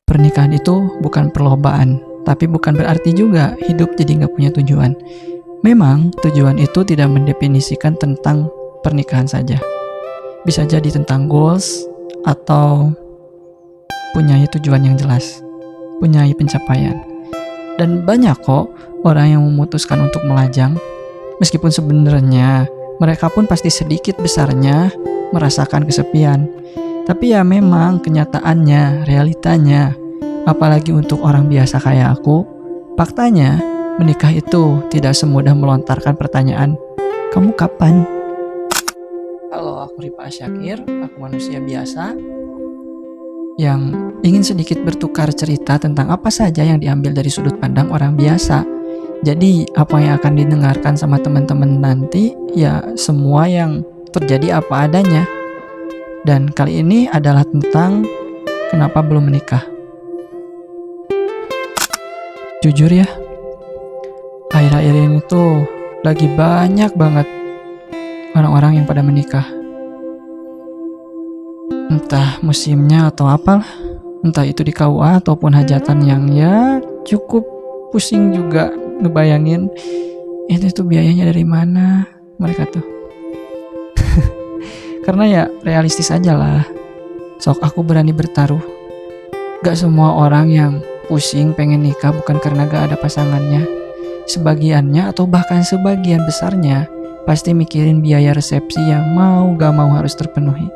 Pernikahan itu bukan perlombaan, tapi bukan berarti juga hidup jadi nggak punya tujuan. Memang tujuan itu tidak mendefinisikan tentang pernikahan saja. Bisa jadi tentang goals atau punya tujuan yang jelas, punya pencapaian. Dan banyak kok orang yang memutuskan untuk melajang, meskipun sebenarnya mereka pun pasti sedikit besarnya merasakan kesepian. Tapi ya memang kenyataannya, realitanya, apalagi untuk orang biasa kayak aku, faktanya menikah itu tidak semudah melontarkan pertanyaan, "Kamu kapan?" Halo, aku Ripa Asyakir, aku manusia biasa yang ingin sedikit bertukar cerita tentang apa saja yang diambil dari sudut pandang orang biasa. Jadi apa yang akan didengarkan sama teman-teman nanti ya semua yang terjadi apa adanya. Dan kali ini adalah tentang kenapa belum menikah. Jujur ya, akhir-akhir ini tuh lagi banyak banget orang-orang yang pada menikah. Entah musimnya atau apalah, entah itu di KUA ataupun hajatan yang ya cukup pusing juga ngebayangin itu tuh biayanya dari mana mereka tuh. Karena ya realistis aja lah, sok aku berani bertaruh. Gak semua orang yang pusing pengen nikah bukan karena gak ada pasangannya. Sebagiannya atau bahkan sebagian besarnya pasti mikirin biaya resepsi yang mau gak mau harus terpenuhi.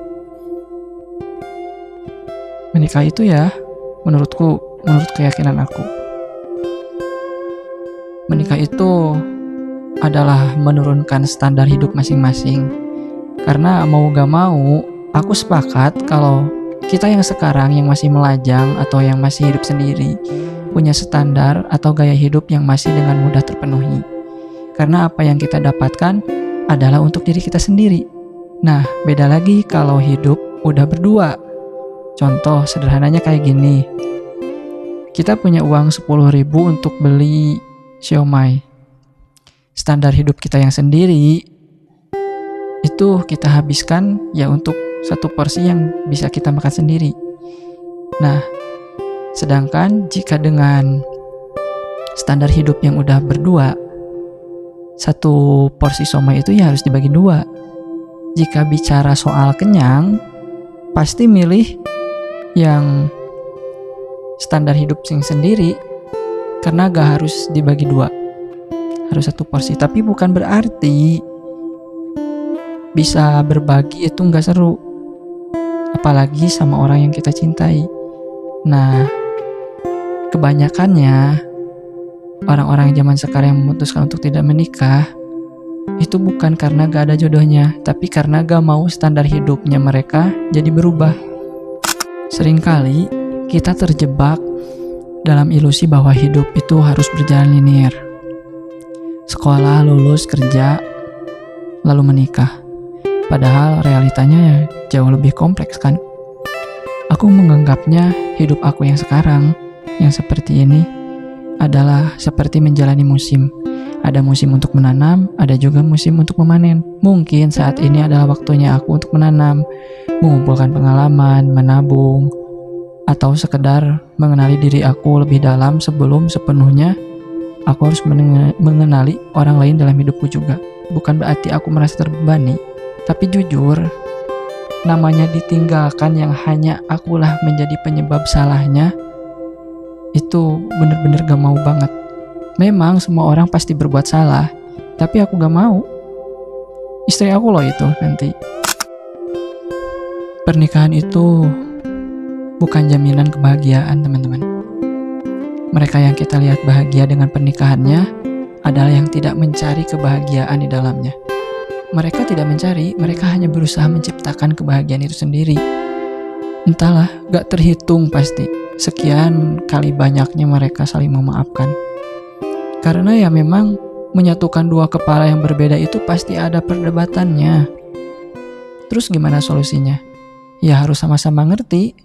Menikah itu ya, menurut keyakinan aku, menikah itu adalah menurunkan standar hidup masing-masing. Karena mau gak mau, aku sepakat kalau kita yang sekarang yang masih melajang atau yang masih hidup sendiri punya standar atau gaya hidup yang masih dengan mudah terpenuhi. Karena apa yang kita dapatkan adalah untuk diri kita sendiri. Nah, beda lagi kalau hidup udah berdua. Contoh sederhananya kayak gini. Kita punya uang 10.000 untuk beli siomay. Standar hidup kita yang sendiri itu kita habiskan ya untuk satu porsi yang bisa kita makan sendiri. Nah, sedangkan jika dengan standar hidup yang udah berdua, satu porsi somai itu ya harus dibagi dua. Jika bicara soal kenyang, pasti milih yang standar hidup yang sendiri, karena gak harus dibagi dua, harus satu porsi. Tapi bukan berarti bisa berbagi itu gak seru, apalagi sama orang yang kita cintai. Nah, kebanyakannya orang-orang zaman sekarang yang memutuskan untuk tidak menikah itu bukan karena gak ada jodohnya, tapi karena gak mau standar hidupnya mereka jadi berubah. Seringkali kita terjebak dalam ilusi bahwa hidup itu harus berjalan linear. Sekolah, lulus, kerja, lalu menikah. Padahal realitanya jauh lebih kompleks kan. Aku menganggapnya hidup aku yang sekarang, yang seperti ini, adalah seperti menjalani musim. Ada musim untuk menanam, ada juga musim untuk memanen. Mungkin saat ini adalah waktunya aku untuk menanam, mengumpulkan pengalaman, menabung, atau sekedar mengenali diri aku lebih dalam sebelum sepenuhnya aku harus mengenali orang lain dalam hidupku juga. Bukan berarti aku merasa terbebani, tapi jujur, namanya ditinggalkan yang hanya akulah menjadi penyebab salahnya, itu bener-bener gak mau banget. Memang semua orang pasti berbuat salah, tapi aku gak mau. Istri aku loh itu nanti. Pernikahan itu bukan jaminan kebahagiaan, teman-teman. Mereka yang kita lihat bahagia dengan pernikahannya adalah yang tidak mencari kebahagiaan di dalamnya. Mereka tidak mencari, mereka hanya berusaha menciptakan kebahagiaan itu sendiri. Entahlah, gak terhitung pasti sekian kali banyaknya mereka saling memaafkan. Karena ya memang menyatukan dua kepala yang berbeda itu pasti ada perdebatannya. Terus gimana solusinya? Ya harus sama-sama ngerti.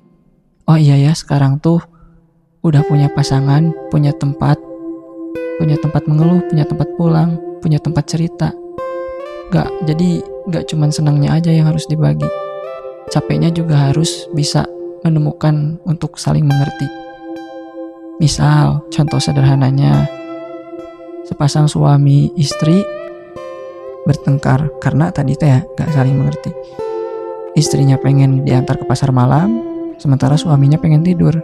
Oh iya ya, sekarang tuh udah punya pasangan, punya tempat mengeluh, punya tempat pulang, punya tempat cerita. Jadi gak cuman senangnya aja yang harus dibagi, capeknya juga harus bisa menemukan untuk saling mengerti. Misal, contoh sederhananya, sepasang suami istri bertengkar karena tadi teh gak saling mengerti. Istrinya pengen diantar ke pasar malam, sementara suaminya pengen tidur.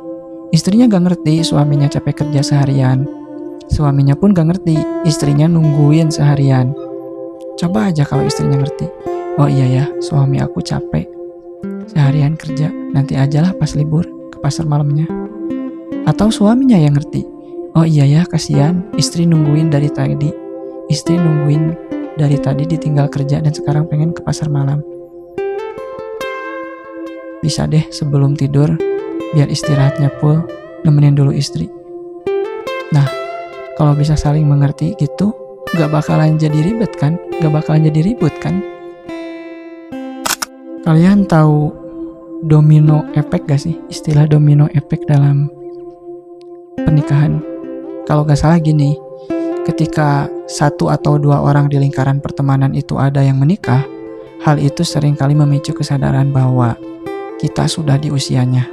Istrinya gak ngerti suaminya capek kerja seharian. Suaminya pun gak ngerti, istrinya nungguin seharian. Coba aja kalau istrinya ngerti. Oh iya ya, suami aku capek seharian kerja, nanti ajalah pas libur ke pasar malamnya. Atau suaminya yang ngerti. Oh iya ya, kasihan istri nungguin dari tadi. Istri nungguin dari tadi ditinggal kerja dan sekarang pengen ke pasar malam. Bisa deh sebelum tidur, biar istirahatnya full, nemenin dulu istri. Nah, kalau bisa saling mengerti gitu, gak bakalan jadi ribet kan? Gak bakalan jadi ribut kan? Kalian tahu domino efek gak sih? Istilah domino efek dalam pernikahan. Kalau gak salah gini, ketika satu atau dua orang di lingkaran pertemanan itu ada yang menikah, hal itu seringkali memicu kesadaran bahwa kita sudah di usianya.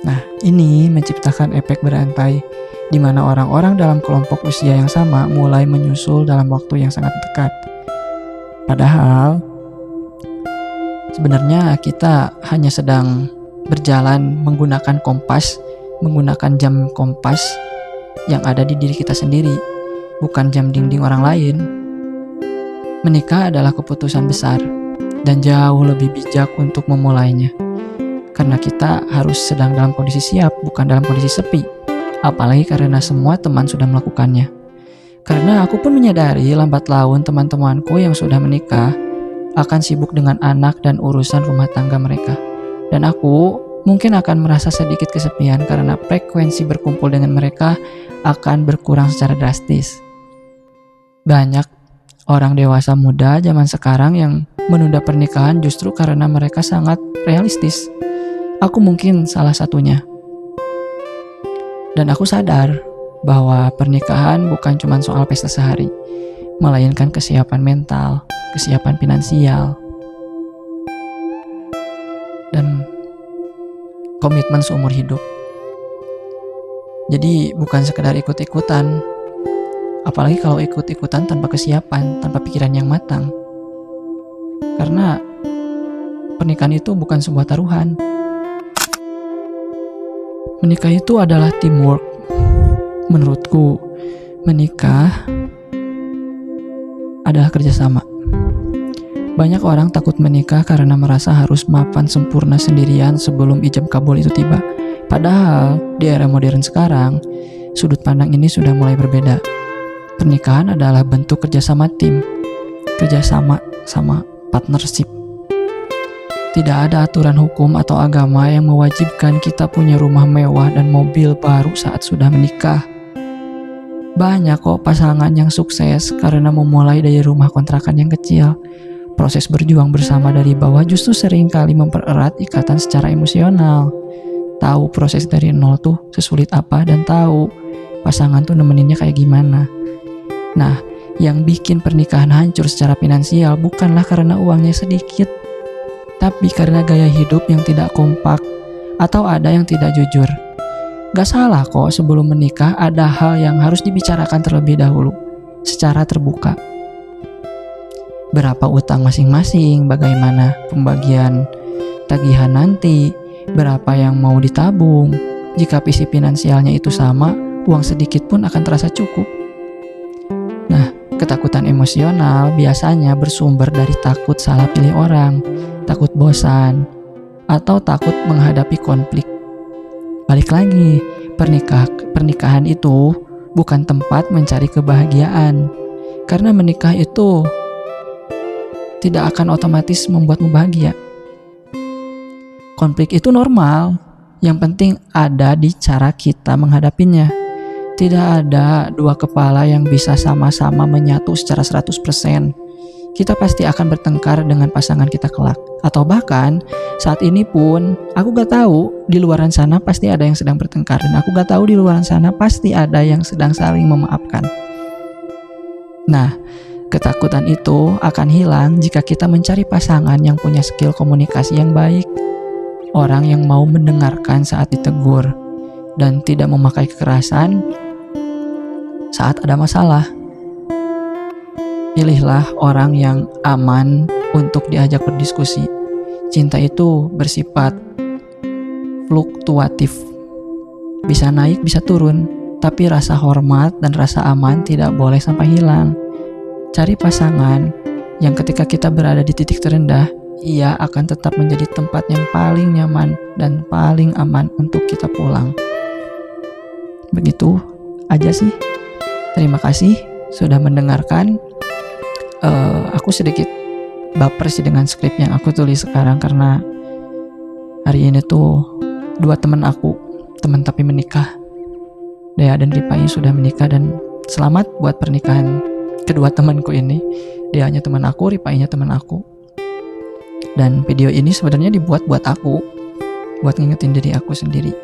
Nah, ini menciptakan efek berantai, di mana orang-orang dalam kelompok usia yang sama mulai menyusul dalam waktu yang sangat dekat. Padahal, sebenarnya kita hanya sedang berjalan menggunakan kompas, menggunakan jam kompas yang ada di diri kita sendiri, bukan jam dinding orang lain. Menikah adalah keputusan besar dan jauh lebih bijak untuk memulainya. Karena kita harus sedang dalam kondisi siap, bukan dalam kondisi sepi. Apalagi karena semua teman sudah melakukannya. Karena aku pun menyadari lambat laun teman-temanku yang sudah menikah akan sibuk dengan anak dan urusan rumah tangga mereka. Dan aku mungkin akan merasa sedikit kesepian karena frekuensi berkumpul dengan mereka akan berkurang secara drastis. Banyak orang dewasa muda zaman sekarang yang menunda pernikahan justru karena mereka sangat realistis. Aku mungkin salah satunya. Dan aku sadar bahwa pernikahan bukan cuma soal pesta sehari, melainkan kesiapan mental, kesiapan finansial, dan komitmen seumur hidup. Jadi bukan sekedar ikut-ikutan, apalagi kalau ikut-ikutan tanpa kesiapan, tanpa pikiran yang matang. Karena pernikahan itu bukan sebuah taruhan. Menikah itu adalah teamwork. Menurutku, menikah adalah kerjasama. Banyak orang takut menikah karena merasa harus mapan sempurna sendirian sebelum ijab kabul itu tiba. Padahal di era modern sekarang, sudut pandang ini sudah mulai berbeda. Pernikahan adalah bentuk kerjasama tim, kerjasama sama partnership. Tidak ada aturan hukum atau agama yang mewajibkan kita punya rumah mewah dan mobil baru saat sudah menikah. Banyak kok pasangan yang sukses karena memulai dari rumah kontrakan yang kecil. Proses berjuang bersama dari bawah justru seringkali mempererat ikatan secara emosional. Tahu proses dari nol tuh sesulit apa dan tahu pasangan tuh nemeninnya kayak gimana. Nah, yang bikin pernikahan hancur secara finansial bukanlah karena uangnya sedikit, tapi karena gaya hidup yang tidak kompak atau ada yang tidak jujur. Gak salah kok sebelum menikah ada hal yang harus dibicarakan terlebih dahulu, secara terbuka. Berapa utang masing-masing, bagaimana pembagian tagihan nanti, berapa yang mau ditabung. Jika visi finansialnya itu sama, uang sedikit pun akan terasa cukup. Nah, ketakutan emosional biasanya bersumber dari takut salah pilih orang, takut bosan, atau takut menghadapi konflik. Balik lagi, pernikahan itu bukan tempat mencari kebahagiaan. Karena menikah itu tidak akan otomatis membuatmu bahagia. Konflik itu normal, yang penting ada di cara kita menghadapinya. Tidak ada dua kepala yang bisa sama-sama menyatu secara 100%. Kita pasti akan bertengkar dengan pasangan kita kelak. Atau bahkan saat ini pun aku gak tahu di luaran sana pasti ada yang sedang bertengkar. Dan aku gak tahu di luaran sana pasti ada yang sedang saling memaafkan. Nah, ketakutan itu akan hilang jika kita mencari pasangan yang punya skill komunikasi yang baik. Orang yang mau mendengarkan saat ditegur. dan tidak memakai kekerasan saat ada masalah. Pilihlah orang yang aman untuk diajak berdiskusi. Cinta itu bersifat fluktuatif, bisa naik bisa turun, tapi rasa hormat dan rasa aman tidak boleh sampai hilang. Cari pasangan yang ketika kita berada di titik terendah, ia akan tetap menjadi tempat yang paling nyaman dan paling aman untuk kita pulang. Begitu aja sih. Terima kasih sudah mendengarkan. Aku sedikit baper sih dengan skrip yang aku tulis sekarang, karena hari ini tuh dua teman aku, teman tapi menikah. Dea dan Ripai sudah menikah, dan selamat buat pernikahan kedua temanku ini. Deanya teman aku, Ripainya teman aku. Dan video ini sebenarnya dibuat buat aku, buat ngingetin diri aku sendiri.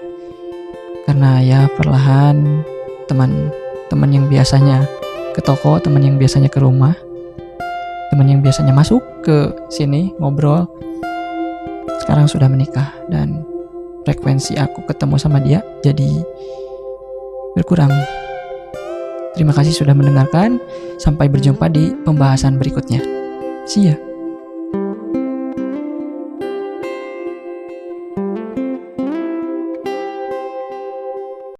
Karena ya perlahan teman yang biasanya ke toko, teman yang biasanya ke rumah, teman yang biasanya masuk ke sini ngobrol, sekarang sudah menikah, dan frekuensi aku ketemu sama dia jadi berkurang. Terima kasih sudah mendengarkan. Sampai berjumpa di pembahasan berikutnya. See ya.